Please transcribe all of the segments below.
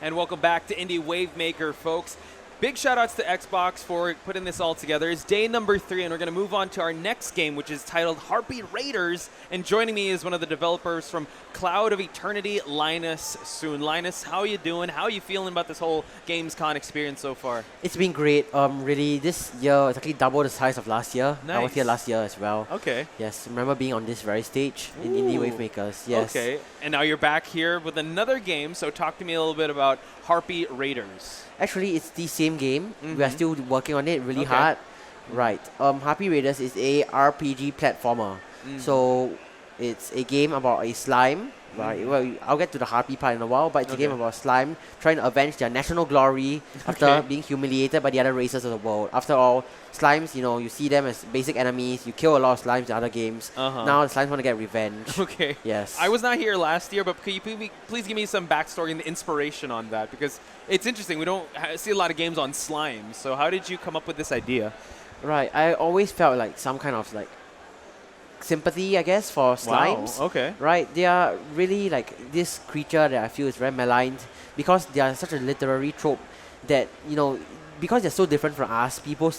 And welcome back to Indie Wavemaker, folks. Big shout-outs to Xbox for putting this all together. It's day number 3, and we're going to move on to our next game, which is titled Harpy Raiders. And joining me is one of the developers from Cloud of Eternity, Linus Soon. Linus, how are you doing? How are you feeling about this whole gamescom experience so far? It's been great. Really, this year it's actually double the size of last year. Nice. I was here last year as well. Okay. Yes, remember being on this very stage in Indie Wavemakers. Yes. Okay, and now you're back here with another game, so talk to me a little bit about Harpy Raiders. Actually, it's the same game. We are still working on it really hard. Right. Harpy Raiders is a RPG platformer. So it's a game about a slime. Right. Well, I'll get to the Harpy part in a while, but it's a game about slime trying to avenge their national glory after being humiliated by the other races of the world. After all, slimes, you know, you see them as basic enemies. You kill a lot of slimes in other games. Now the slimes want to get revenge. Okay. Yes. I was not here last year, but could you please give me some backstory and the inspiration on that? Because it's interesting. We don't see a lot of games on slime. So how did you come up with this idea? Right. I always felt like some kind of like sympathy, I guess, for slimes. Wow. Okay. Right. They are really like this creature that I feel is very maligned because they are such a literary trope that, you know, because they're so different from us, people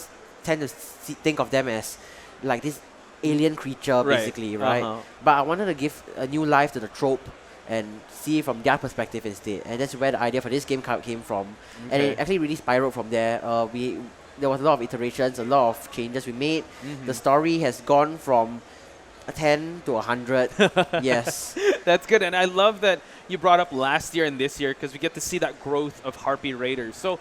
tend to think of them as like this alien creature, basically, right? But I wanted to give a new life to the trope and see it from their perspective instead. And that's where the idea for this game came from. And it actually really spiraled from there. There was a lot of iterations, a lot of changes we made. The story has gone from a 10 to 100. Yes. That's good. And I love that you brought up last year and this year because we get to see that growth of Harpy Raiders. So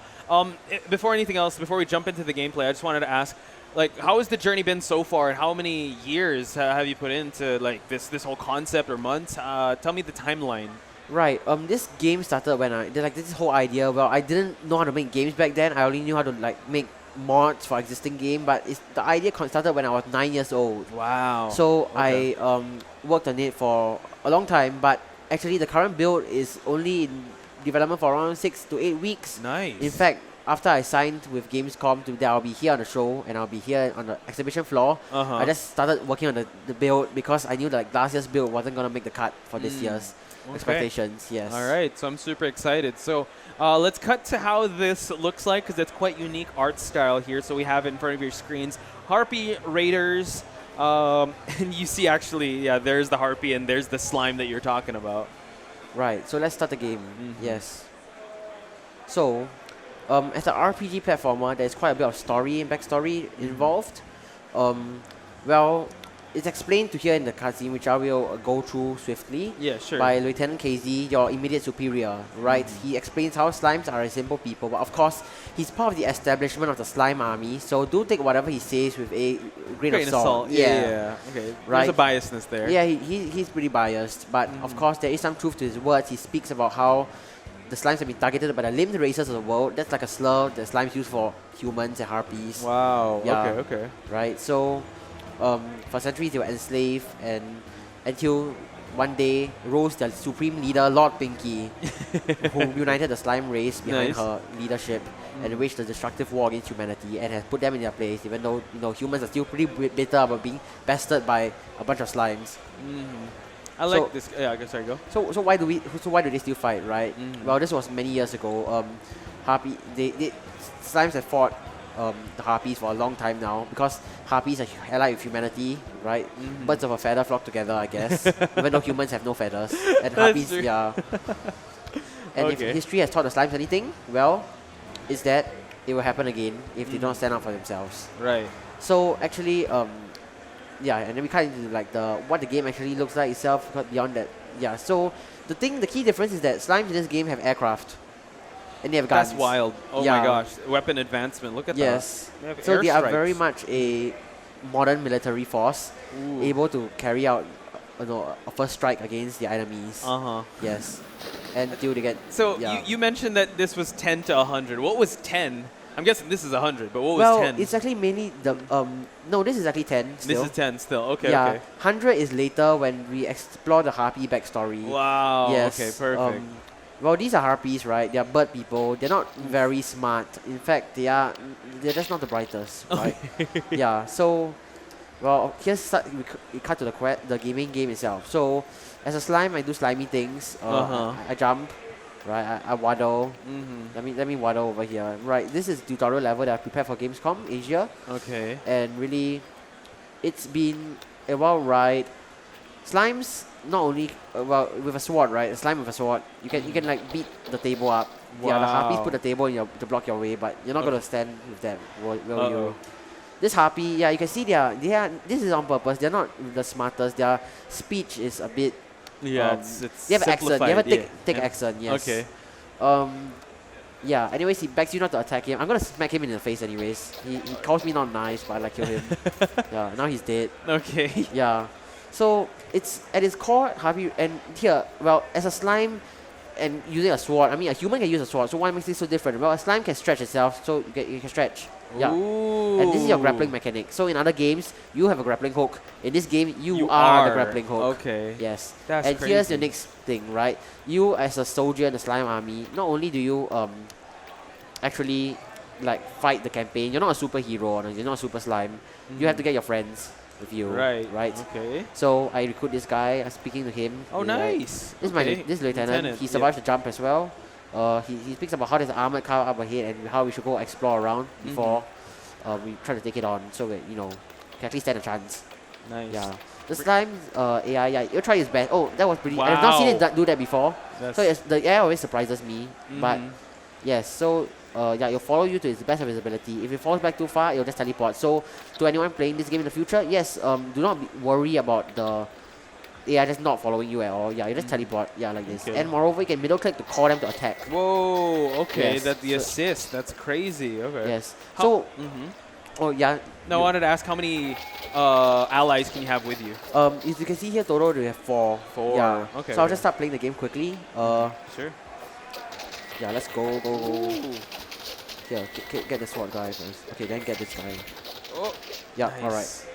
before anything else, before we jump into the gameplay, I just wanted to ask, like, how has the journey been so far and how many years have you put into like this whole concept or months? Tell me the timeline. Right. This game started when this whole idea. Well, I didn't know how to make games back then. I only knew how to like make mods for existing game, but the idea started when I was 9 years old. Wow. So I worked on it for a long time, but actually the current build is only in development for around 6 to 8 weeks. Nice. In fact, after I signed with Gamescom that I'll be here on the show and I'll be here on the exhibition floor, I just started working on the build because I knew that like, last year's build wasn't going to make the cut for this year's expectations. Yes. All right, so I'm super excited. So let's cut to how this looks like because it's quite unique art style here. So we have it in front of your screens, Harpy Raiders, and you see actually, there's the Harpy and there's the slime that you're talking about. Right, so let's start the game. Yes. So, as an RPG platformer, there's quite a bit of story and backstory involved. Well, it's explained to here in the cutscene, which I will go through swiftly. Yeah, sure. By Lieutenant KZ, your immediate superior, right? He explains how slimes are a simple people, but of course, he's part of the establishment of the slime army, so do take whatever he says with a grain of salt. Yeah. Okay. Right. There's a biasness there. Yeah, he's pretty biased, but of course, there is some truth to his words. He speaks about how the slimes have been targeted by the limbed races of the world. That's like a slur that slimes use for humans and harpies. Wow. Yeah. Okay. Right. So, for centuries they were enslaved, and until one day rose their supreme leader, Lord Pinky, who united the slime race behind her leadership and waged a destructive war against humanity and has put them in their place, even though humans are still pretty bitter about being bested by a bunch of slimes. I like this. Yeah, sorry, go. So why do they still fight, right? Well, this was many years ago. Slimes have fought the harpies for a long time now because harpies are allied with humanity, right? Birds of a feather flock together, I guess. Even though humans have no feathers, and harpies, yeah. And if history has taught the slimes anything, well, it's that it will happen again if they don't stand up for themselves. Right. So actually, yeah, and then we kind of into like what the game actually looks like itself. Beyond that, yeah. So the key difference is that slimes in this game have aircraft. and they have guns. That's wild. Oh Yeah. my gosh. Weapon advancement. Look at Yes. that. They have So they are very airstrikes. much a modern military force, Ooh. able to carry out a first strike against the enemies. Uh-huh. Yes. Until they get. So yeah. you mentioned that this was 10 to 100. What was 10? I'm guessing this is 100, but what was Well, 10? it's actually mainly the no, this is actually 10 still. This is 10 still. Okay, yeah, okay. 100 is later when we explore the Harpy backstory. Wow. Yes. Okay, perfect. Well, these are Harpies, right? They are bird people. They're not very smart. In fact, they're just not the brightest, right? Yeah. So, well, we cut to the gaming game itself. So, as a slime, I do slimy things. I jump, right? I waddle. Let me waddle over here. Right. This is tutorial level that I prepared for Gamescom Asia. Okay. And really, it's been a wild ride. Slimes not only well with a sword, right? A slime with a sword, you can like beat the table up. Yeah, the harpies Wow. put the table to block your way, but you're not gonna stand with them, will you? Uh-oh. This harpy, yeah, you can see they are. This is on purpose. They're not the smartest. Their speech is a bit. Yeah, it's they have an accent. They have a thick, simplified, thick yeah. accent. Yes. Okay. Yeah. Anyways, he begs you not to attack him. I'm gonna smack him in the face. Anyways, he calls me not nice, but I like kill him. Yeah. Now he's dead. Okay. Yeah. So it's at its core, Harpy, and here, well, as a slime and using a sword, I mean, a human can use a sword, so why makes it so different? Well, a slime can stretch itself, so you can stretch. Yeah. Ooh. And this is your grappling mechanic. So in other games, you have a grappling hook. In this game, you are the grappling hook. Okay. Yes. That's and crazy. here's the next thing, right? You as a soldier in the slime army, not only do you actually like fight the campaign, you're not a superhero, you're not a super slime. You have to get your friends with you. Right. Right. Okay. So I recruit this guy. I'm speaking to him. Oh, He's like- nice. This is Okay. this lieutenant. He survives the jump as well. He speaks about how there's an armored car up ahead and how we should go explore around before we try to take it on, so that can at least stand a chance. Nice. Yeah. The slime AI, yeah, he'll try his best. Oh, that was pretty. I've not seen it do that before. So the AI always surprises me. But yes, so yeah, it'll follow you to its best of its ability. If it falls back too far, it'll just teleport. So to anyone playing this game in the future, yes, do not worry about the AI just not following you at all. Yeah, you just teleport. Yeah, like this. Okay. And moreover, you can middle click to call them to attack. Whoa. Okay. Yes, That the so- assist. That's crazy. Okay. Yes. How- So, oh yeah. No, I wanted to ask how many allies can you have with you? As you can see here, total we have 4. 4. Yeah. Okay. So I'll just start playing the game quickly. Sure. Yeah, let's go. Ooh. Here, get the sword guy first. Okay, then get this guy. Oh. Yeah. Nice. All right.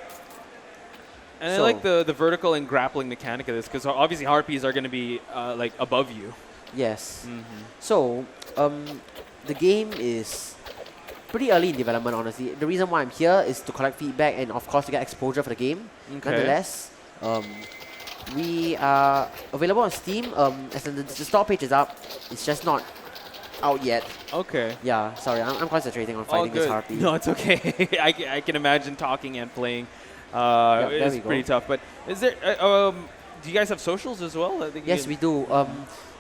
And I So- like the vertical and grappling mechanic of this, because obviously harpies are going to be like above you. Yes. So, the game is pretty early in development, honestly. The reason why I'm here is to collect feedback and, of course, to get exposure for the game. Okay. Nonetheless, we are available on Steam. As in the store page is up. It's just not out yet. Okay. Yeah, sorry, I'm concentrating on Oh, fighting this good. harpy. No, it's okay. I can imagine talking and playing. there It's we go. pretty tough. But is there? Do you guys have socials as well? I think you Yes, can- we do.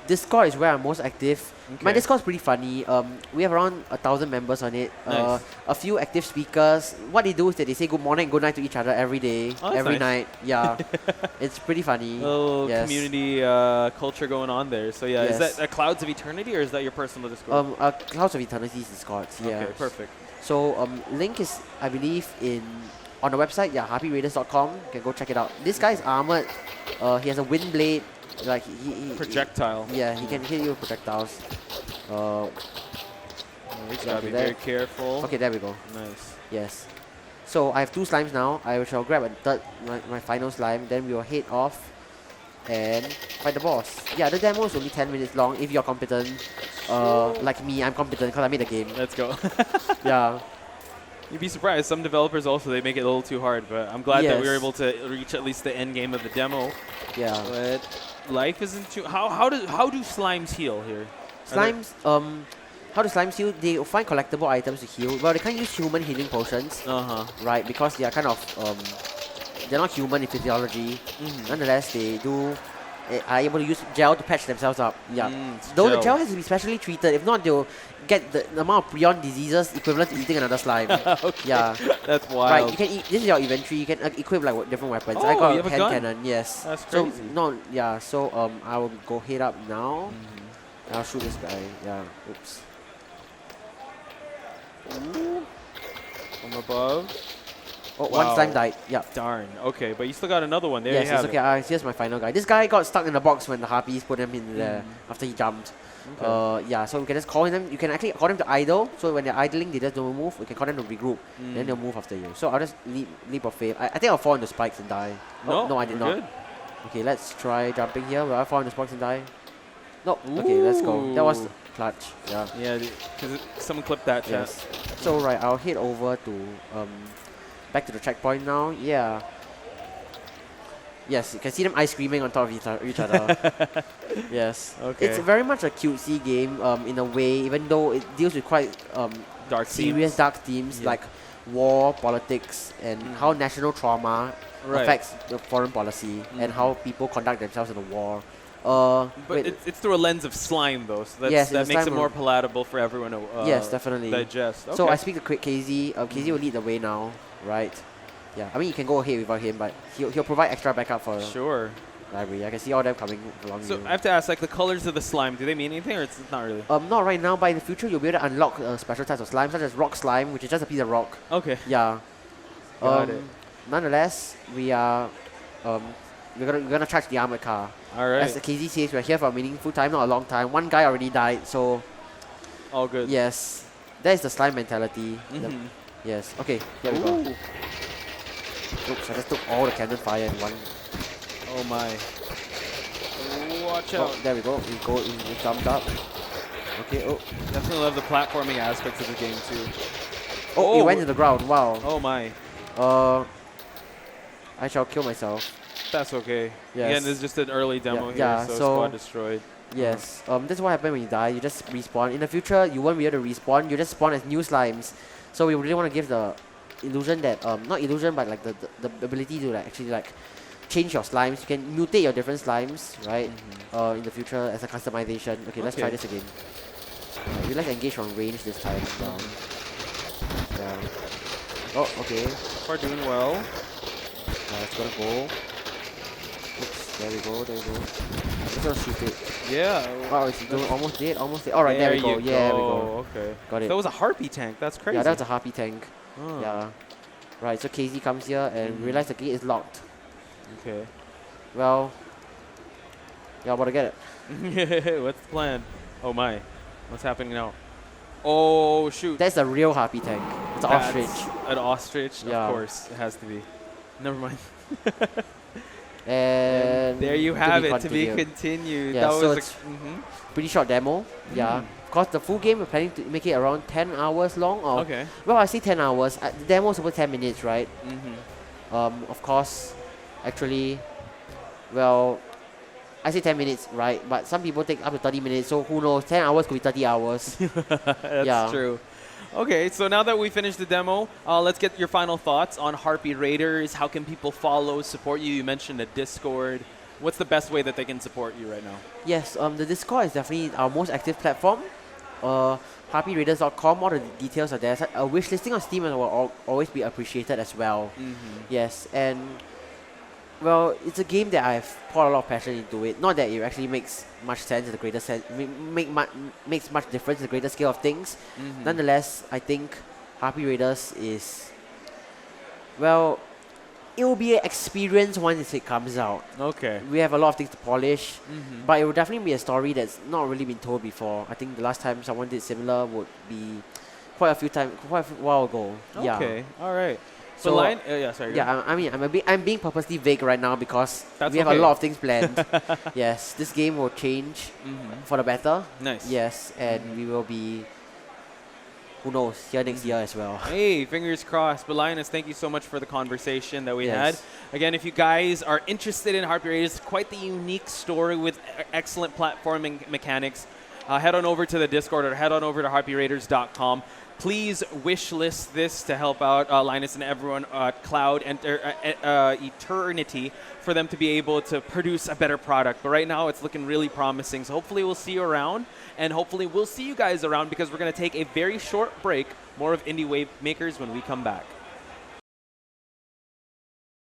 Discord is where I'm most active. My Okay. Discord's pretty funny. We have around 1,000 members on it. Nice. A few active speakers. What they do is that they say good morning, good night to each other every day, Oh, that's every nice. night. Yeah, it's pretty funny. little Yes. community culture going on there. So yeah, is Yes. that Clouds of Eternity or is that your personal Discord? Clouds of Eternity's Discord. Yeah. Okay, perfect. So link is I believe on the website. Yeah, harpyraiders.com. You can go check it out. This guy is armored. He has a wind blade. Like he Projectile. Yeah, he can hit you with projectiles. Oh, he's yeah, gotta be okay, very there- careful. Okay, there we go. Nice. Yes. So I have 2 slimes now. I shall grab a third, my final slime. Then we will head off and fight the boss. Yeah, the demo is only 10 minutes long. If you're competent, like me, I'm competent because I made the game. Let's go. Yeah. You'd be surprised. Some developers also they make it a little too hard, but I'm glad that we were Yes. able to reach at least the end game of the demo. Yeah. But life isn't too. How do slimes heal here? Slimes. How do slimes heal? They find collectible items to heal. Well, they can't use human healing potions, right? Because they are kind of they're not human in physiology. Nonetheless, they are able to use gel to patch themselves up. Yeah. It's Though the gel has to be specially treated. If not, they'll get the amount of prion diseases equivalent to eating another slime. Okay. Yeah. That's wild. Right. You can eat. This is your inventory. You can equip like different weapons. I Oh, got you a have a hand gun? cannon. Yes. That's So crazy. no. Yeah. So I will go head up now. I'll shoot this guy. Yeah. Oops. Ooh. From above. Oh, Wow. one slime died. Yeah. Darn. Okay, but you still got another one. There Yes, you have it's okay. Here's my final guy. This guy got stuck in the box when the Harpies put him in there after he jumped. Okay. Yeah, so we can just call them. You can actually call them to idle. So when they're idling, they just don't move. We can call them to regroup. Then they'll move after you. So I'll just leap of faith. I think I'll fall into spikes and die. No, no, I did not. Good. Okay, let's try jumping here. Will I fall into spikes and die? No. Okay, let's go. That was clutch. Yeah. Yeah, because someone clipped that chat. Yes. So right, I'll head over to back to the checkpoint now. Yeah. Yes, you can see them ice creaming on top of each other. Yes. Okay. It's very much a cutesy game in a way, even though it deals with quite Dark serious, themes. dark themes like war, politics, and how national trauma affects the foreign policy and how people conduct themselves in the war. But it's through a lens of slime, though, so Yes, that it's makes it slime more palatable for everyone to yes, definitely. digest. Okay. So I speak to KZ. KZ will lead the way now, right? Yeah, I mean you can go ahead without him, but he'll provide extra backup for Sure. library. I can see all them coming along So you. I have to ask, like, the colors of the slime, do they mean anything, or it's not really? Not right now, but in the future you'll be able to unlock special types of slime, such as rock slime, which is just a piece of rock. Okay. Yeah. Got it. Nonetheless, we are we're gonna charge the armored car. All right. As the KZ says, we're here for a meaningful time, not a long time. One guy already died, so All good. yes, that is the slime mentality. Yes. Okay, here we go. Oops, I just took all the cannon fire in one. Oh my. Watch Oh, out. there we go. We jumped up. Okay. Oh. Definitely love the platforming aspects of the game too. Oh, it went to the ground. Wow. Oh my. I shall kill myself. That's okay. Yes. Again, this is just an early demo here, yeah, so so- squad destroyed. Yes. This is what happens when you die. You just respawn. In the future, you won't be able to respawn. You just spawn as new slimes. So we really want to give the illusion that not illusion, but like the ability to like actually like change your slimes. You can mutate your different slimes, right? In the future as a customization. Okay, let's try Okay. this again. We like engage on range this time. Yeah. Oh, okay. We're doing well. It's gonna go. Oops, there we go. Let's gonna shoot it. Yeah. Wow, it's doing almost dead. Alright, there we go. Yeah, we go. Okay. Got it. That was a Harpy tank. That's crazy. Yeah, that's a Harpy tank. Oh. Yeah. Right, so KZ comes here and realize the gate is locked. Okay. Well, yeah, about to get it. What's the plan? Oh my. What's happening now? Oh shoot. That's a real Harpy tank. It's an That's ostrich. An ostrich? Yeah. Of course. It has to be. Never mind. And There you have it. To be continued. continued. Yeah, That so was it's pretty short demo. Yeah. Of course, the full game we're planning to make it around 10 hours long. Or okay. well, I say 10 hours. The demo is over 10 minutes, right? Of course, actually, well, I say 10 minutes, right? But some people take up to 30 minutes, so who knows? 10 hours could be 30 hours. That's true. Okay, so now that we finished the demo, let's get your final thoughts on Harpy Raiders. How can people follow, support you? You mentioned a Discord. What's the best way that they can support you right now? Yes, the Discord is definitely our most active platform. HarpyRaiders.com, all the details are there. A wish listing on Steam will always be appreciated as well. Yes, and well, it's a game that I've poured a lot of passion into it. Not that it actually makes much sense in the greater sense, makes much difference in the greater scale of things. Nonetheless, I think Harpy Raiders is, well, it will be an experience once it comes out. Okay. We have a lot of things to polish, but it will definitely be a story that's not really been told before. I think the last time someone did similar would be quite a while ago. Yeah. Okay. All right. So, yeah, sorry. Yeah, I mean, I'm being purposely vague right now because That's we have okay. a lot of things planned. Yes, this game will change for the better. Nice. Yes, and we will be, who knows, here next year as well. Hey, fingers crossed. But Linus, thank you so much for the conversation that we had. Yes. Again, if you guys are interested in Harpy Raiders, quite the unique story with excellent platforming mechanics, head on over to the Discord or head on over to harpyraiders.com. Please wish list this to help out Linus and everyone at Cloud and Eternity for them to be able to produce a better product. But right now, it's looking really promising. So hopefully we'll see you around, and hopefully we'll see you guys around because we're going to take a very short break. More of Indie Wavemakers when we come back.